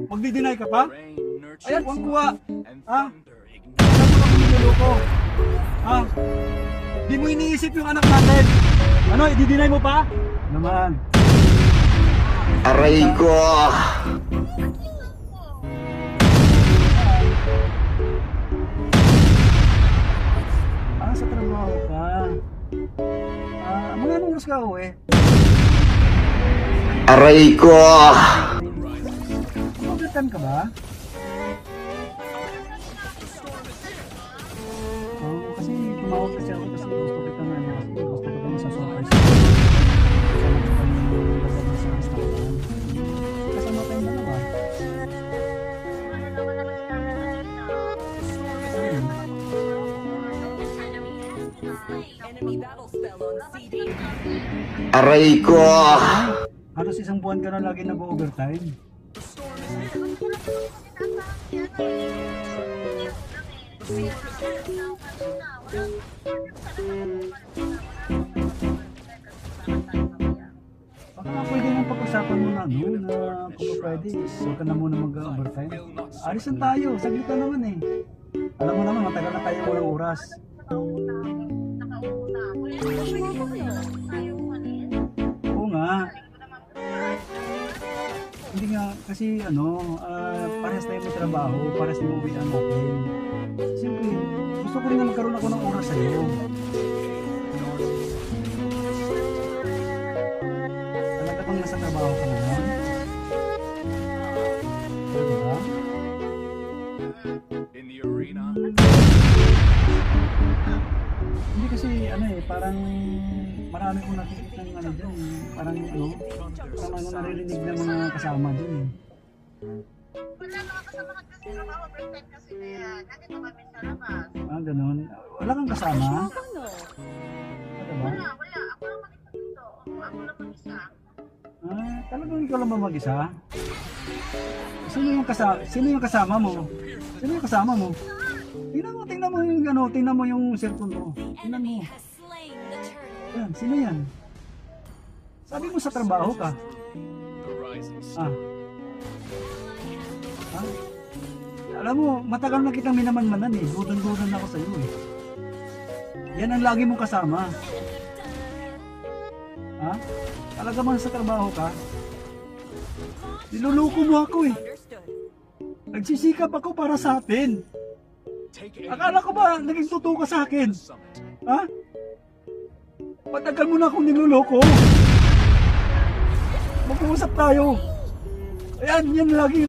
Magdi-deny ka pa? Ayan, huwag kuha. Ha? Alam mo kung niloloko. Ha? Di mo iniisip yung anak natin. Ano, i-deny mo pa? Naman. Aray ko! Sa trabaho ka. Mga anong oras ka uwi? Aray ko! Overtime ka ba? Oo, kasi tumawag kasi ako kasi gusto kita na niya. Kasi gusto ko na sa surprise. Kasama tayong dalawa. Aray ko! Halos isang buwan ka na lagi nag-overtime. Baka pwede mong pag-usapan mo na no, na kung pwede, huwag ka na muna mag-overtime. Alisan tayo, saglit na naman eh. Alam mo naman, matagal na tayo walang oras. Oo nga. Hindi nga, kasi parehas tayo may trabaho, parehas tayo uwi ang natin. Siyempre, gusto ko rin na magkaroon ako ng oras sa'yo. Talaga bang nasa trabaho ka naman? Diba? Hindi kasi parang marami kong nakikita ng dyan eh. Parang parang naririnig ng mga kasama dyan eh. Wala mga kasama kasi overtime kasi na yan. Nandito kami sa labas. Ganun. Wala kang kasama? Diba? Wala. Ako lang mag-isa dito. Ako lang mag-isa. Talagang ikaw lang ba mag-isa? Sino yung kasama mo? Sino yung kasama mo? Tingnan mo yung tingnan mo yung cellphone mo. Tingnan mo. Yan, sino yan? Sabi mo sa trabaho ka. Alam mo, matagal na kitang minamanmanan eh. Dudan-dudan ako sa iyo eh. Yan ang lagi mong kasama. Talaga man sa trabaho ka? Niloloko mo ako eh. Nagsisikap ako para sa atin. Akala ko ba naging totoo ka sa akin? Matagal mo na akong niloloko. Mag-uusap tayo. Ayan, yan lagi.